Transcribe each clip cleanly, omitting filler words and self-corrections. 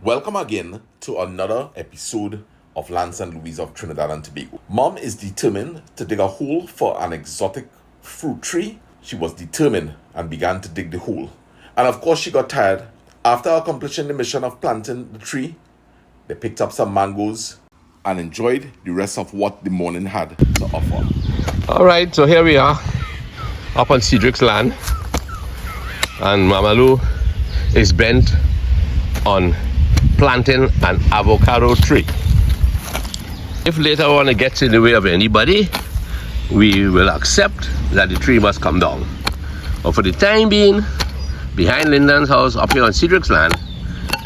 Welcome again to another episode of Lance and Louise of Trinidad and Tobago. Mom is determined to dig a hole for an exotic fruit tree. She was determined and began to dig the hole. And of course she got tired. After accomplishing the mission of planting the tree, they picked up some mangoes and enjoyed the rest of what the morning had to offer. All right, so here we are up on Cedric's land, and Mama Lou is bent on planting an avocado tree. If later on it gets in the way of anybody, we will accept that the tree must come down. But for the time being, behind Lyndon's house up here on Cedric's land,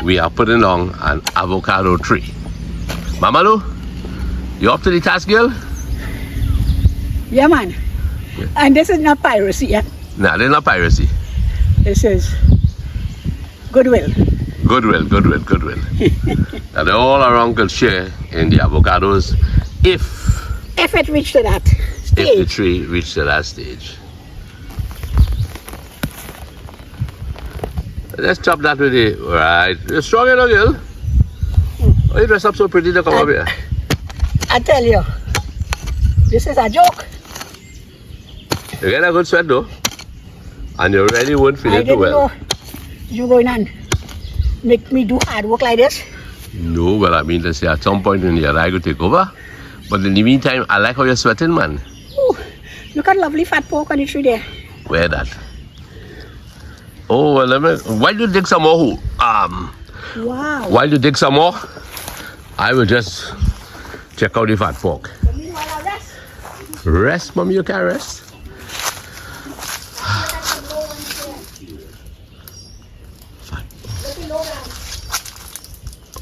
we are putting down an avocado tree. Mama Lou, you up to the task, girl? Yeah, man. Yeah. And this is not piracy, yeah? Nah, this is not piracy. This is goodwill. Goodwill. And all our uncles share in the avocados if it reached to that stage. If the tree reached to that stage. Let's chop that with it. Right. You're strong enough, girl. Why you dress up so pretty to come up here? I tell you, this is a joke. You get a good sweat though. And you really won't feel it too well. I didn't know you going on make me do hard work like this. No, well, I mean to say at some point in your life you take over. But in the meantime, I like how you're sweating, man. Ooh, look at lovely fat pork on the tree there. Where that? Oh, well, why do you dig some more? Wow. While you dig some more, I will just check out the fat pork. Meanwhile, I rest. Rest, mommy, you can rest.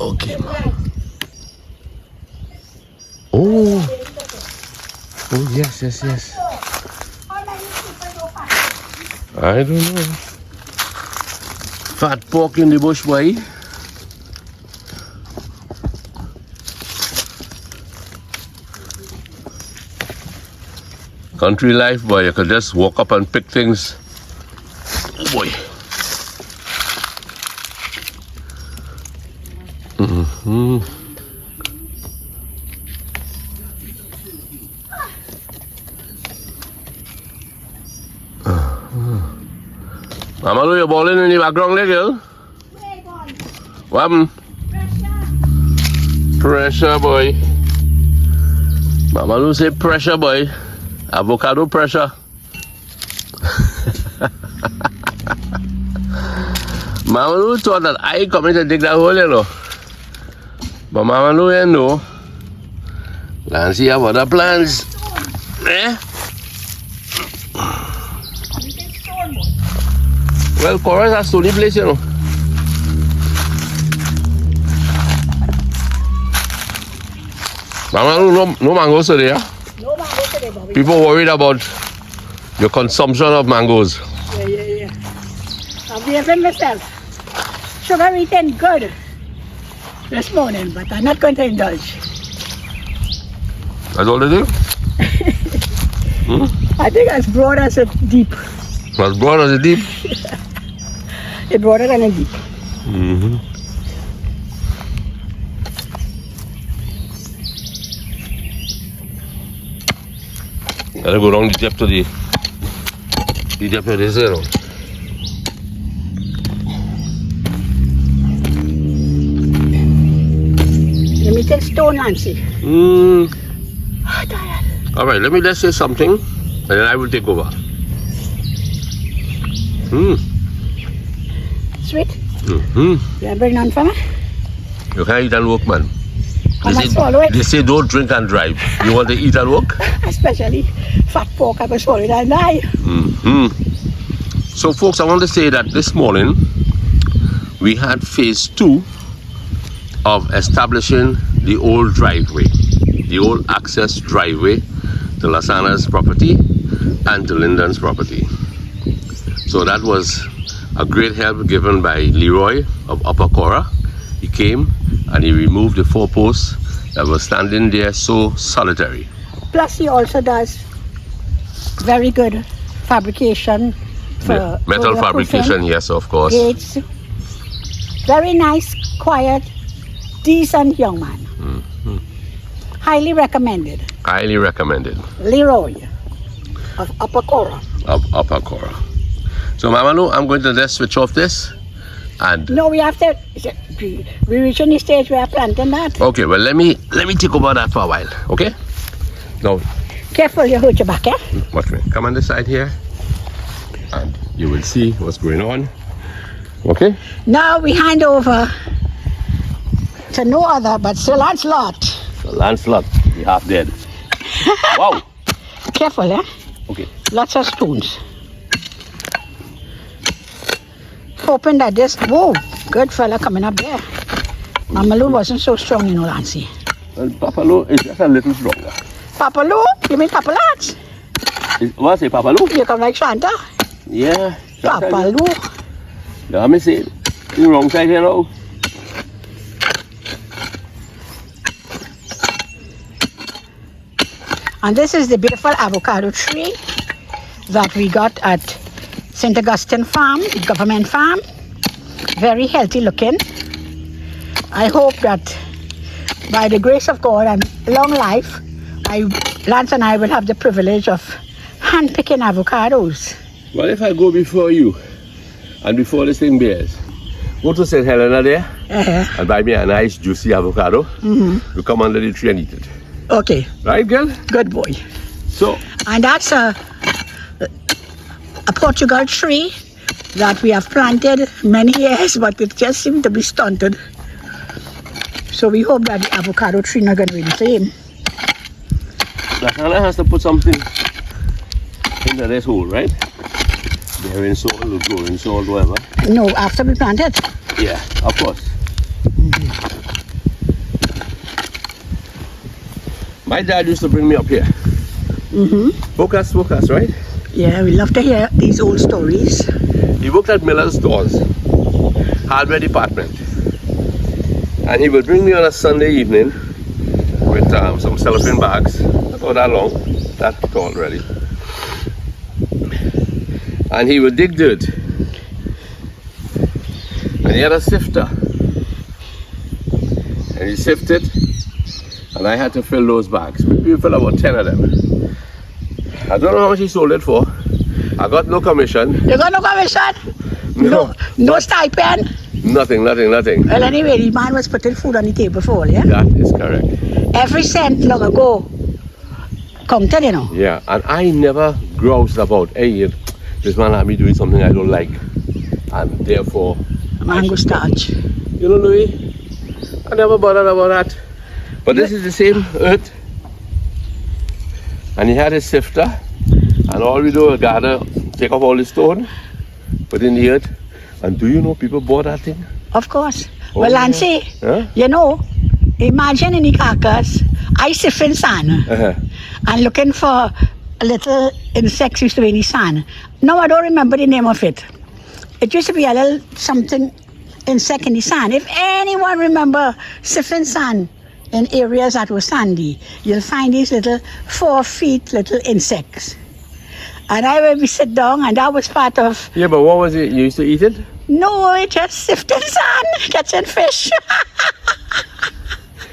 Okay, ma. Oh, yes. I don't know. Fat pork in the bush, boy. Country life, boy. You could just walk up and pick things. Oh, boy. Mama Lou, you're balling in the background there, girl. What happened? Pressure, boy. Mama Lou say pressure, boy. Avocado pressure. Mama Lou thought that I coming to dig that hole, you know. But Mama Lou, you know. Nancy have other plans. Eh? Well, Caura is a stony place, you know. Mama Lou, no mangoes today, yeah? No mangoes today, Bobby. People worried about your consumption of mangoes. Yeah. I'm behaving myself. Sugar eating good this morning, but I'm not going to indulge. That's all they do? I think as broad as it deep. As broad as it deep? It's broader than it deep. Gotta go down the depth to the depth of this zero. Let me take stone, Nancy. Tired. All right, let me just say something, and then I will take over. Sweet. You bring none for me? You can't eat and work, man. I must swallow it. They say don't drink and drive. You want to eat and work? Especially fat pork, I can swallow it and die. So, folks, I want to say that this morning we had phase 2 of establishing the old driveway, the old access driveway to Lasana's property and to Lyndon's property. So that was a great help given by Leroy of Upper Caura. He came and he removed the 4 posts that were standing there so solitary. Plus he also does very good fabrication for metal fabrication, yes, of course. Gates, Very nice, quiet, decent young man. Highly recommended. Highly recommended. Leroy of Upper Caura. Of Upper Caura. So Mama Lou, I'm going to just switch off this and No, we have to. We reach in the stage where we're planting that. okay, well let me take over that for a while, okay? Now Careful, you hurt your back, eh? watch me. Come on this side here and you will see what's going on. Okay? Now we hand over to no other but Sir Lancelot. So Lancelot, the half dead. Wow. Careful, eh? Okay. Lots of spoons. Hoping that this, whoa, good fella coming up there. Mama Lou wasn't so strong, you know, Lancy. Well, Papa Lou is just a little stronger. Papa Lou? You mean Papa Lance? What say Papa Lou? You come like Santa? Yeah. Papa Lou. Let me see. In the wrong side here now. And this is the beautiful avocado tree that we got at St. Augustine Farm, the government farm. Very healthy looking. I hope that by the grace of God and long life, Lance and I will have the privilege of hand-picking avocados. Well, if I go before you and before this thing bears, go to St. Helena there and buy me a nice juicy avocado. You come under the tree and eat it. Okay, Right, girl? good boy. So, And that's a Portugal tree that we have planted many years, but it just seemed to be stunted. So we hope that the avocado tree not going to be the same. the Hannah has to put something into this hole, right? Bearing salt or growing salt, whatever. No, after we plant it. Yeah, of course. My dad used to bring me up here. Focus, right? Yeah, we love to hear these old stories. He worked at Miller's Stores, hardware department. And he would bring me on a Sunday evening with some cellophane bags, about that long, that tall really. And he would dig dirt. And he had a sifter. And he sifted, and I had to fill those bags. We filled about 10 of them. I don't know how much he sold it for. I got no commission. You got no commission? No stipend? Nothing. Well, anyway, the man was putting food on the table for all, yeah? That is correct. Every cent long ago counted, you know. Yeah, and I never groused about, hey, this man had me doing something I don't like, and therefore... Mango starch. You know, Louis, I never bothered about that. But this is the same earth. And he had his sifter, and all we do is gather, take off all the stone, put in the earth. And do you know people bought that thing? Of course. Oh, Well, yeah. Nancy, Huh? you know, imagine in the carcass, I sift in sand and looking for a little insects used to be in the sand. No, I don't remember the name of it. It used to be a little something insect in the sand. If anyone remember sifting sand in areas that were sandy, you'll find these little 4 feet little insects. And I will be sit down, and that was part of. Yeah, but what was it? You used to eat it? No, it just sifting sand, catching fish.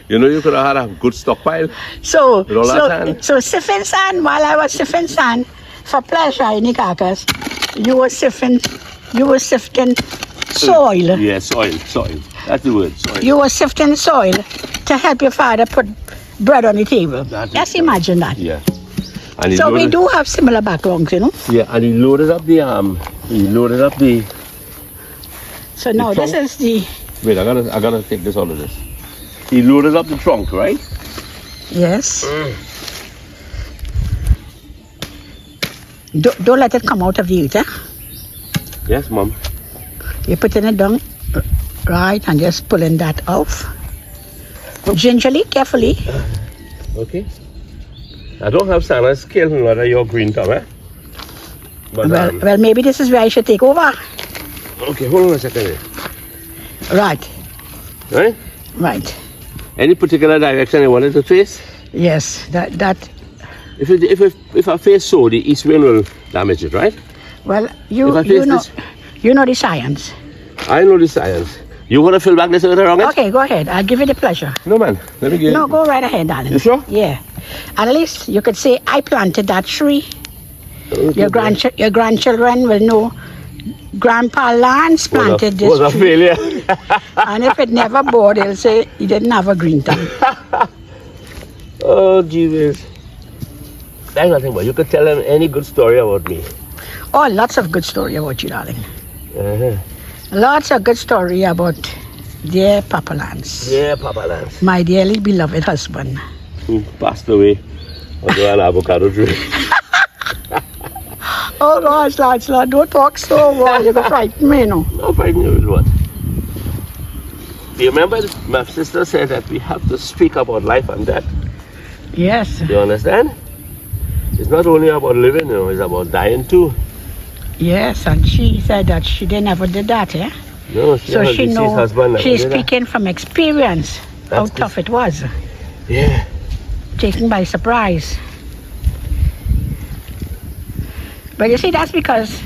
You know, you could have had a good stockpile. So With all that sand? sifting sand, while I was sifting sand for pleasure in the carcass, you were sifting soil. Yeah, soil. That's the word, soil. You were sifting soil to help your father put bread on the table. That is Just correct. imagine that. Yeah. And he So we loaded- do have similar backgrounds, you know. Yeah, and he loaded up the So now this trunk? is the, Wait, I gotta take this out of this. He loaded up the trunk, right? yes. Don't let it come out of the earth, eh? Yes, Mom. You're putting it down, right, and just pulling that off. Gingerly, carefully. Okay. I don't have Santa's skill in whether you're green thumb, eh? But, Well, maybe this is where I should take over. okay, hold on a second here. Right, Right? right. Any particular direction you wanted to face? Yes, that. If I face so, the east wind will damage it, right? Well, If I face this- you know the science. I know the science, You want to fill back this earth around it? Okay, go ahead. I'll give you the pleasure. No, man. Let me get No, go right ahead, darling. You sure? Yeah. At least you could say, I planted that tree. Okay, Your grandchildren will know Grandpa Lance planted this was a tree. failure. And if it never bore, they'll say he didn't have a green thumb. Oh, Jesus. That's nothing but you could tell them any good story about me. Oh, lots of good story about you, darling. Uh-huh. Lots of good story about dear Papa Lance. Yeah, Papa Lance. My dearly beloved husband. Who passed away under an avocado tree. Oh, gosh, Lance, don't talk so much. You're going to frighten me, no? No, frighten you with what? Do you remember my sister said that we have to speak about life and death? Yes. You understand? It's not only about living, it's about dying too. Yes, and she said that she never did that, eh? No, So she knows, husband she's did that. speaking from experience, how That's tough it was. Yeah. Taken by surprise. But you see, that's because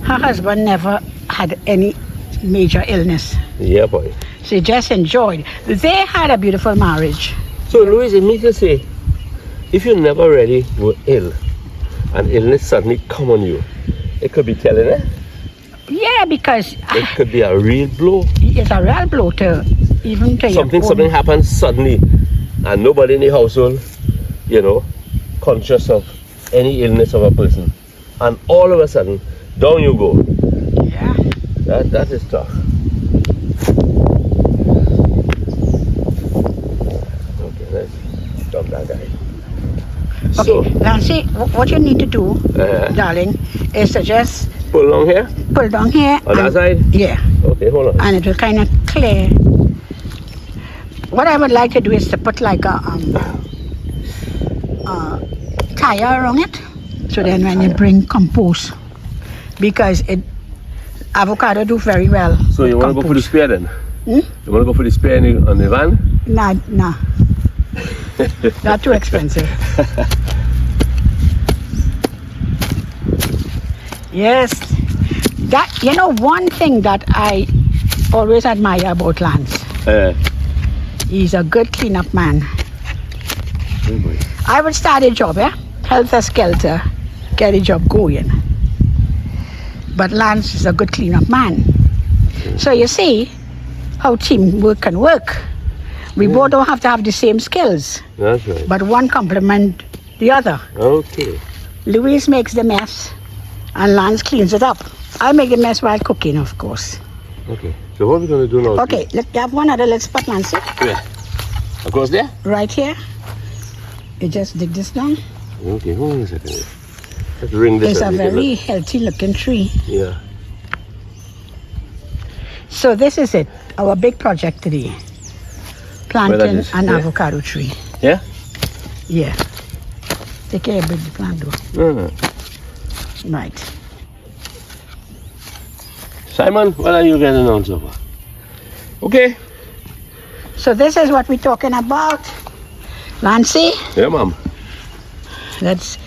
her husband never had any major illness. Yeah, boy. She just enjoyed. They had a beautiful marriage. So, Louise, it means to say, if you never really were ill, and illness suddenly come on you, it could be telling, eh? Yeah, because It could be a real blow. it's a real blow to even to Something happens suddenly, and nobody in the household, conscious of any illness of a person. And all of a sudden, down you go. Yeah. That is tough. Okay, let's stop that guy. Okay, Nancy, what you need to do, darling, is to just Pull along here? pull down here. On that and- side? Yeah. Okay, hold on. And it will kind of clear. What I would like to do is to put like a tire around it, so then when you bring compost, because avocado do very well. So you want to go for the spare then? Hmm? You want to go for the spare on the van? Nah. Not too expensive. Yes. One thing that I always admire about Lance, he's a good cleanup man. Oh boy. I would start a job, helter-skelter, get a job going. But Lance is a good cleanup man. So you see how teamwork can work. We both don't have to have the same skills, That's right. but one complement the other. Okay. Louise makes the mess and Lance cleans it up. I make the mess while cooking, of course. Okay. So what are we going to do now? Okay, let's have one other little spot, Nancy. Yeah. Across there? Right here. You just dig this down. Okay, hold on a second. Let's ring this. It's a and we can very healthy looking tree. look. Yeah. So this is it, our big project today. Planting is? an Yeah. avocado tree. Yeah? Yeah. Take care of the plant though. No. Right. Simon, what are you getting on so far? Okay. So this is what we're talking about. Lancy, Yeah, Mom. let's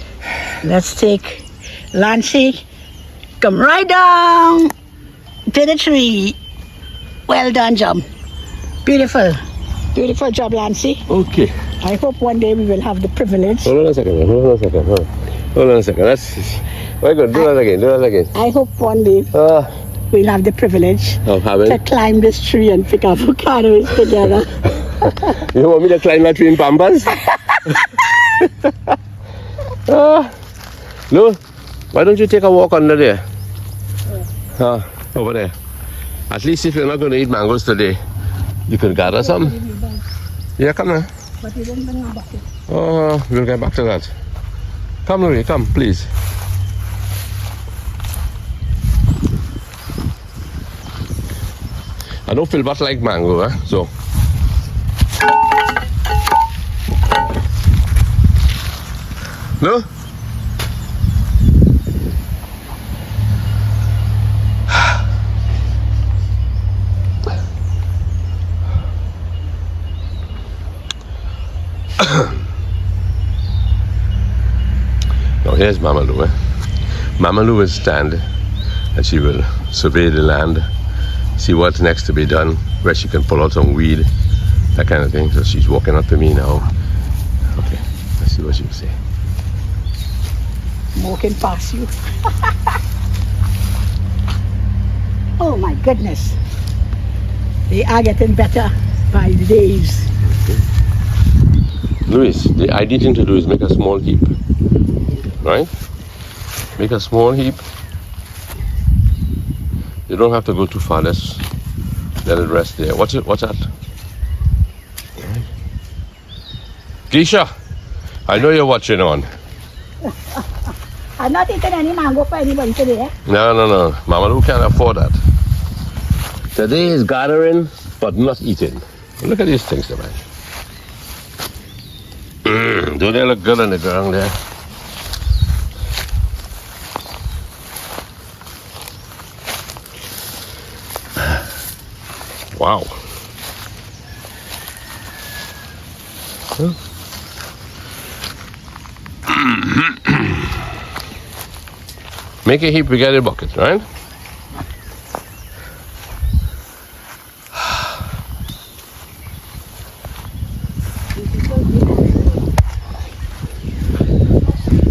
take Lancy, come right down to the tree. Well done job. Beautiful. Beautiful job, Lancy. Okay. I hope one day we will have the privilege. Hold on a second. Hold on a second. We're good. Do that again. I hope one day we'll have the privilege Of having? to climb this tree and pick avocados together. You want me to climb that tree in Pampas? No. Why don't you take a walk under there? Over there. At least if you're not going to eat mangoes today, you could gather some. Yeah, come on. But we didn't bring a bucket. Oh, we'll get back to that. Come, Louis, come, please. I don't feel but like mango, so. No? Now here's Mama Lou. Mama Lou will stand and she will survey the land, see what's next to be done, where she can pull out some weed, that kind of thing. So she's walking up to me now. Okay, let's see what she'll say. Walking past you. Oh my goodness. They are getting better by the days. Luis, the ideal thing to do is make a small heap. Right? Make a small heap. You don't have to go too far. Let's let it rest there. What's that? Keisha, I know you're watching on. I'm not eating any mango for anybody today. No. Mama Lou can't afford that. Today is gathering, but not eating. Look at these things, man. Do they look good on the ground there? Wow. Huh? Make a heap, we get a bucket, right?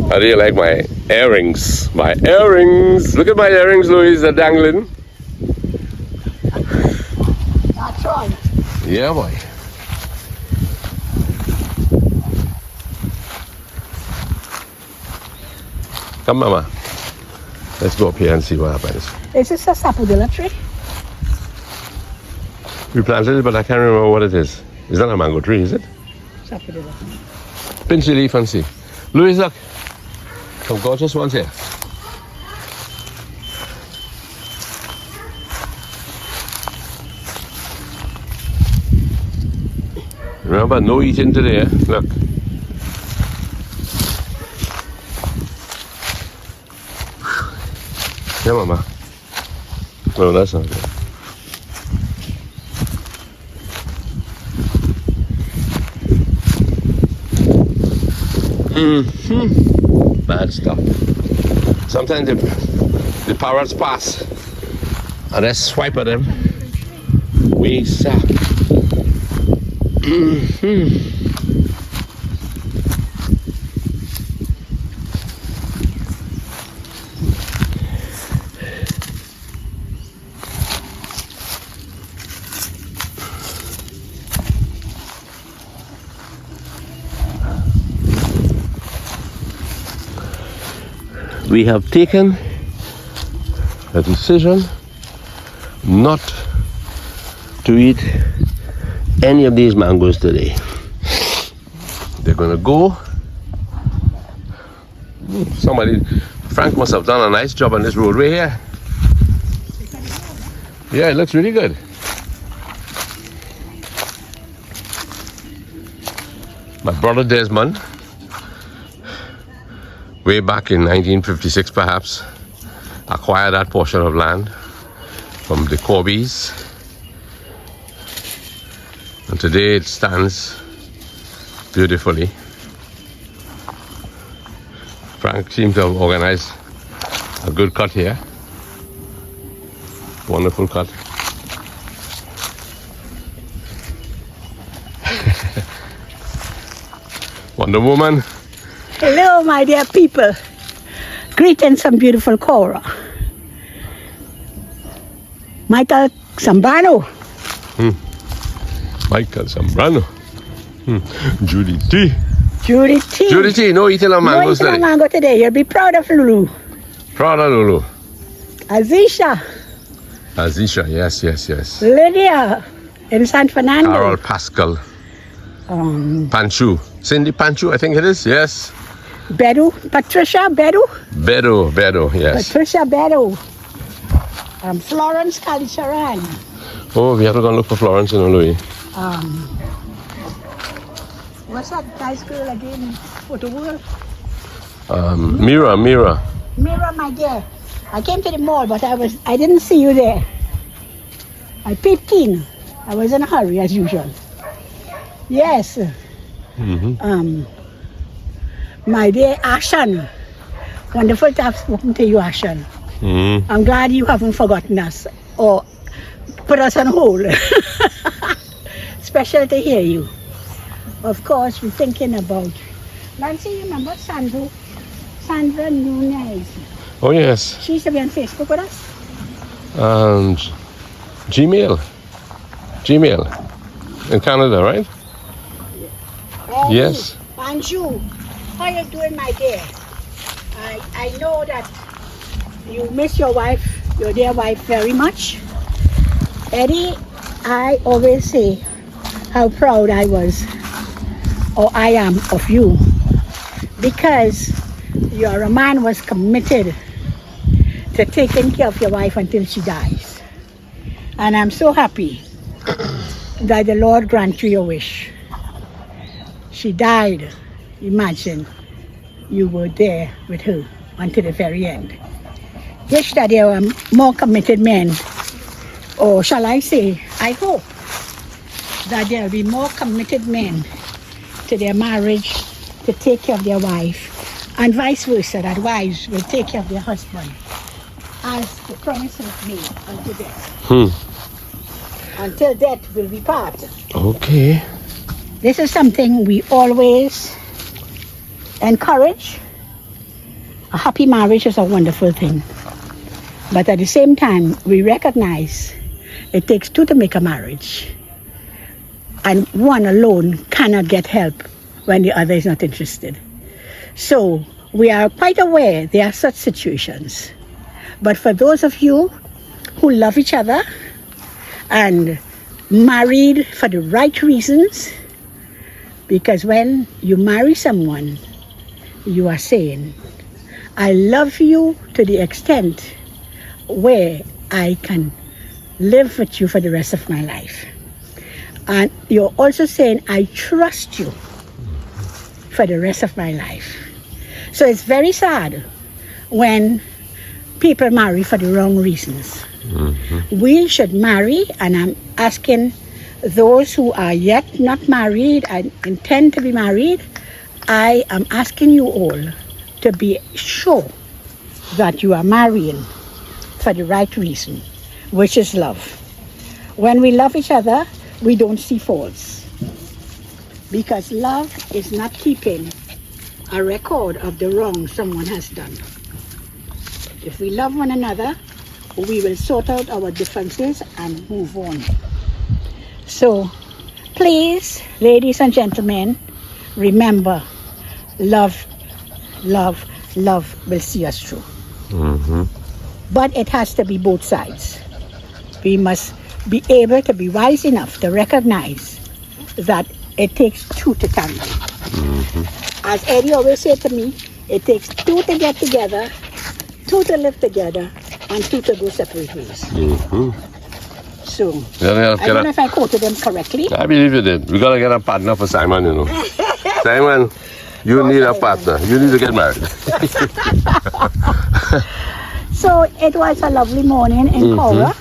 How do you like my earrings? My earrings! Look at my earrings, Louise, they're dangling. That's right. Yeah, boy. Come, Mama. Let's go up here and see what happens. Is this a sapodilla tree? We planted it, but I can't remember what it is. It's not a mango tree, is it? Sapodilla. Pinch the leaf and see. Louise, look. Some gorgeous ones here. Remember, no eating today, eh? Look. Yeah, Mama. No, that's not good. Bad stuff. Sometimes the parrots pass and I swipe at them. We suck. We have taken a decision not to eat any of these mangoes today. They're gonna go. Frank must have done a nice job on this roadway here. Yeah, it looks really good. My brother Desmond, way back in 1956 perhaps, acquired that portion of land from the Corbys, and today it stands beautifully. Frank seems to have organized a good cut here. Wonderful cut. Wonder Woman. Hello, my dear people. Greetings from beautiful Caura. Michael Zambrano. Michael Zambrano. Judy T. Judy T. Judy T, no eating of mangoes No eating today. of mango today. You'll be proud of Lulu. Proud of Lulu. Azisha. Azisha, yes. Lydia in San Fernando. Carol Pascal. Panchu. Cindy Panchu, I think it is, yes. Bedu. Patricia Bedu. Bedo, yes. Patricia Bedu. Florence Calicharan. Oh, we have to go and look for Florence and Louis. What's that nice girl again? Photo world? Mira. Mira, my dear. I came to the mall, but I didn't see you there. I peeped in. I was in a hurry as usual. Yes. My dear Ashan. Wonderful to have spoken to you, Ashan. I'm glad you haven't forgotten us or put us on hold. Special to hear you. Of course, we're thinking about. Nancy, you remember Sandra Nunez? Oh, yes. She used to be on Facebook with us. And Gmail in Canada, right? Yes. Anju, how you doing, my dear? I know that you miss your wife, your dear wife, very much. Eddie, I always say how proud I was, or I am, of you, because your man was committed to taking care of your wife until she dies. And I'm so happy that the Lord grant you your wish. She died. Imagine you were there with her until the very end. Wish that there were more committed men, or shall I say, I hope that there will be more committed men to their marriage to take care of their wife, and vice versa, that wives will take care of their husband, as the promise was made unto death. Until death will be part. Okay. This is something we always encourage. A happy marriage is a wonderful thing. But at the same time, we recognize it takes two to make a marriage. And one alone cannot get help when the other is not interested. So we are quite aware there are such situations. But for those of you who love each other and married for the right reasons, because when you marry someone, you are saying, I love you to the extent where I can live with you for the rest of my life. And you're also saying, I trust you for the rest of my life. So it's very sad when people marry for the wrong reasons. We should marry, and I'm asking those who are yet not married and intend to be married, I am asking you all to be sure that you are marrying for the right reason, which is love. When we love each other, we don't see faults, because love is not keeping a record of the wrong someone has done. If we love one another, we will sort out our differences and move on. So, please, ladies and gentlemen, remember, love will see us through. But it has to be both sides. We must be able to be wise enough to recognize that it takes two to tango. As Eddie always said to me, it takes two to get together, two to live together, and two to go separate ways. So, I don't know if I quoted them correctly. I believe you did. We gotta get a partner for Simon, you know. Simon, you need a partner. You need to get married. So it was a lovely morning in Caura.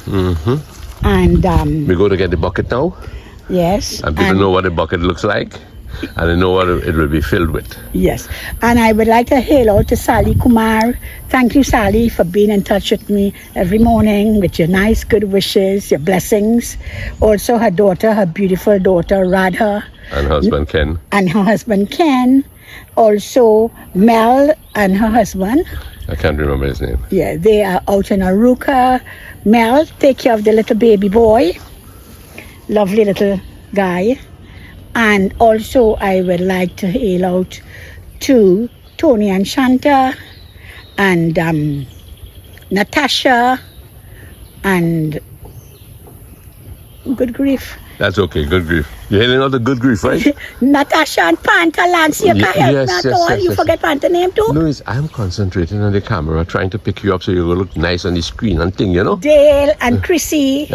And we go to get the bucket now. Yes. And people know what the bucket looks like, and they know what it will be filled with. Yes. And I would like to hail out to Sally Kumar. Thank you, Sally, for being in touch with me every morning with your nice, good wishes, your blessings. Also her daughter, her beautiful daughter, Radha. And husband Ken. And her husband Ken. Also Mel and her husband. I can't remember his name. Yeah, they are out in Aruka. Mel, take care of the little baby boy. Lovely little guy. And also I would like to hail out to Tony and Shanta and Natasha and good grief. That's okay, good grief. You're hailing out the good grief, right? Natasha and Panta, Lance, you can help me at all. You forget Panta name too? Louis, I'm concentrating on the camera, trying to pick you up so you will look nice on the screen and thing, you know? Dale and Chrissy.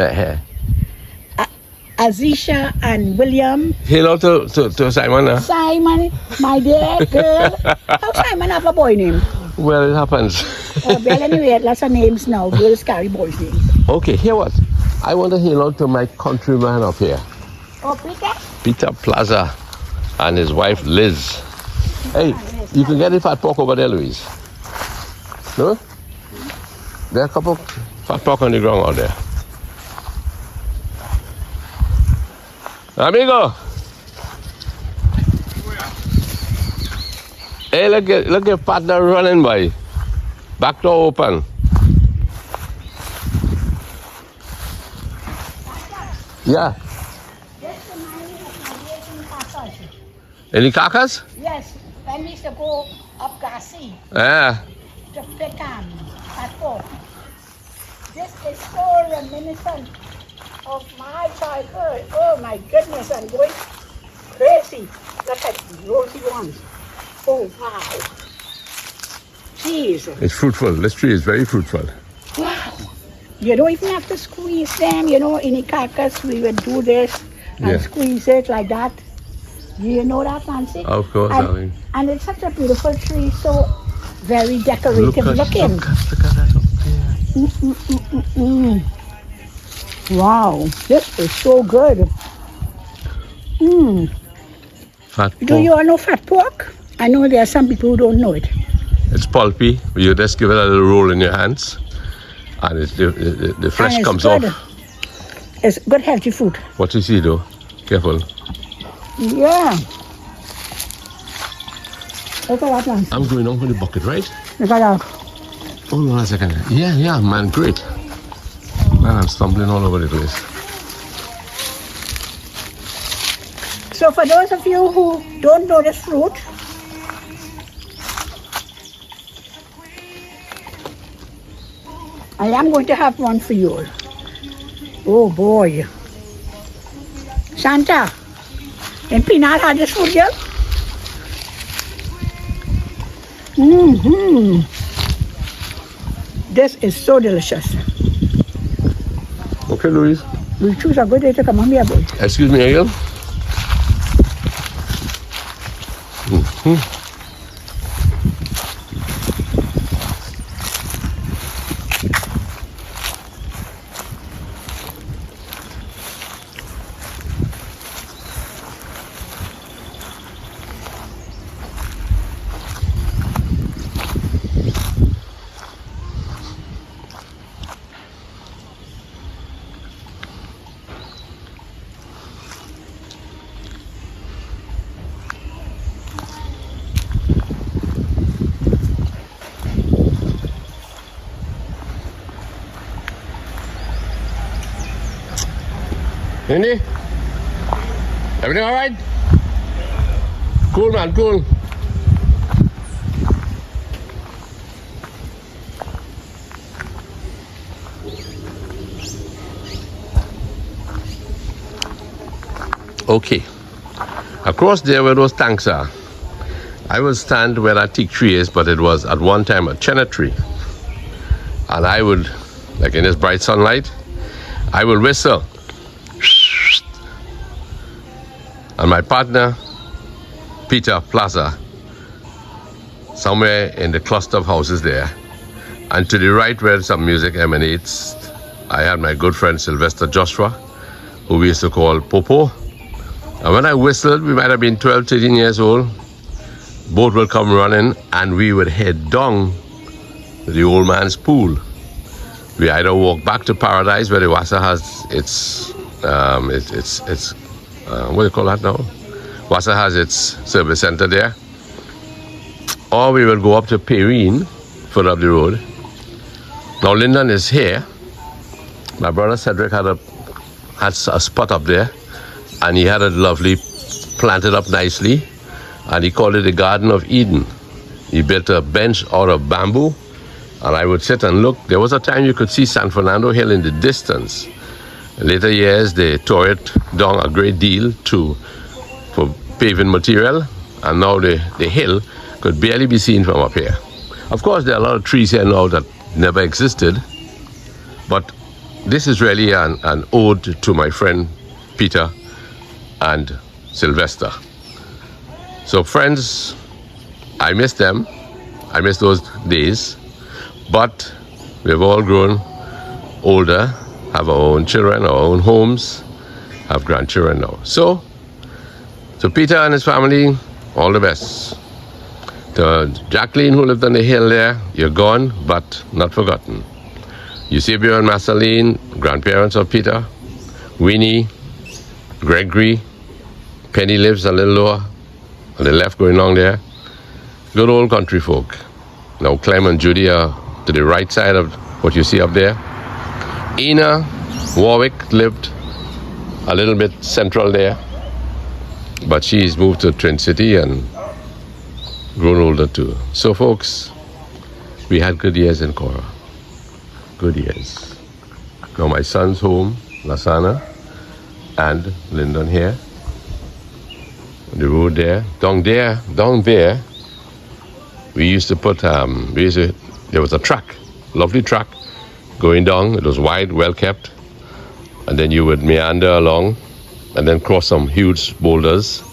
Azisha and William. Hail out to Simon. Simon, my dear girl. How Simon have a boy name? Well, it happens. Well, anyway, lots of names now. Girls carry boys' names. Okay, here what? I want to hail out to my countryman up here. Oh, Peter? Peter Plaza and his wife Liz. Hey, you can get the fat pork over there, Louise. No? There are a couple of fat pork on the ground out there. Amigo. Hey, look at partner running by. Back door open. Yeah. Just remind me of my days in Caracas. Any cacas? Yes, when we used to go up Garcia Yeah. to pick at pork. This is so reminiscent of my childhood. Oh my goodness, I'm going crazy. Look at rosy ones. Oh wow. Jeez. It's fruitful. This tree is very fruitful. Wow. You don't even have to squeeze them. You know, in the carcass we would do this and Yeah. squeeze it like that. Do you know that, Nancy? Of course, darling. And it's such a beautiful tree, so very decorative looking. Look at that up there. Wow, this is so good. Fat Do pork. you all know fat pork? I know there are some people who don't know it. It's pulpy. You just give it a little roll in your hands, and the flesh And it's comes good. off. It's good healthy food. What you see though? Careful. Yeah. Look at that one. I'm going on for the bucket, right? Look at that. Hold on a second. Yeah, man, great. Man, I'm stumbling all over the place. So for those of you who don't know this fruit, I am going to have one for you all. Oh boy. Santa, and Peanut had this food, girl? This is so delicious. Okay, Louise. We'll choose a good day to come on here, boy. Excuse me again. Indy? Everything all right? Cool, man, cool. Okay. Across there where those tanks are, I will stand where that teak tree is, but it was at one time a cheddar tree. And I would, like in this bright sunlight, I will whistle. And my partner, Peter Plaza, somewhere in the cluster of houses there. And to the right where some music emanates, I had my good friend Sylvester Joshua, who we used to call Popo. And when I whistled, we might have been 12, 13 years old. Boat would come running and we would head down to the old man's pool. We either walk back to Paradise where the Wassa has its what do you call that now? Wassa has its service center there. Or we will go up to Perrine, further up the road. Now Lyndon is here. My brother Cedric had a spot up there, and he had it lovely planted up nicely, and he called it the Garden of Eden. He built a bench out of bamboo, and I would sit and look. There was a time you could see San Fernando Hill in the distance. In later years, they tore it down a great deal for paving material, and now the hill could barely be seen from up here. Of course, there are a lot of trees here now that never existed, but this is really an ode to my friend Peter and Sylvester. So friends, I miss them. I miss those days, but we've all grown older, have our own children, our own homes, have grandchildren now. So Peter and his family, all the best. To Jacqueline, who lived on the hill there, you're gone, but not forgotten. Eusebio and Marceline, grandparents of Peter, Winnie, Gregory. Penny lives a little lower on the left going along there. Good old country folk. Now Clem and Judy are to the right side of what you see up there. Ina Warwick lived a little bit central there, but she's moved to Twin City and grown older too. So folks, we had good years in Caura. Good years. Now my son's home, Lasana, and Lyndon here. The road there. Down there, we used to put, there was a track, lovely track, going down. It was wide, well kept. And then you would meander along and then cross some huge boulders.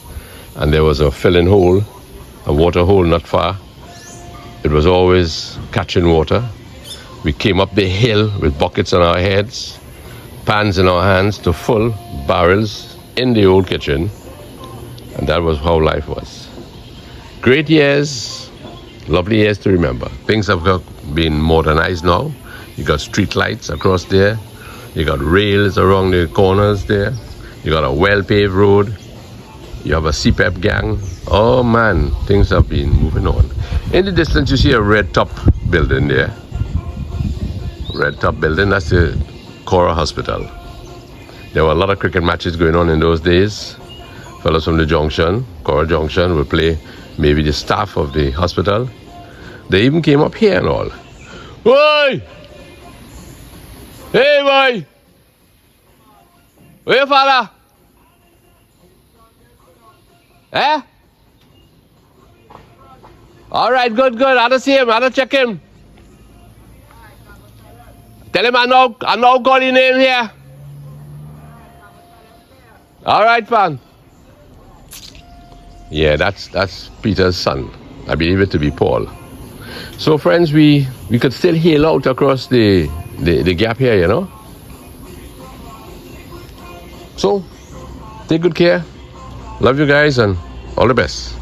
And there was a filling hole, a water hole not far. It was always catching water. We came up the hill with buckets on our heads, pans in our hands to full barrels in the old kitchen. And that was how life was. Great years, lovely years to remember. Things have been modernized now. You got street lights across there. You got rails around the corners there. You got a well-paved road. You have a CPEP gang. Oh man, things have been moving on. In the distance, you see a red top building there. Red top building, that's the Caura Hospital. There were a lot of cricket matches going on in those days. Fellows from the junction, Caura Junction, would play maybe the staff of the hospital. They even came up here and all. Boy! Hey, boy! Where your father? Eh? All right, good. I don't see him. I don't check him. Tell him I know call your name here. All right, fam. Yeah, that's Peter's son. I believe it to be Paul. So, friends, we could still hail out across the gap here, you know. So, take good care. Love you guys and all the best.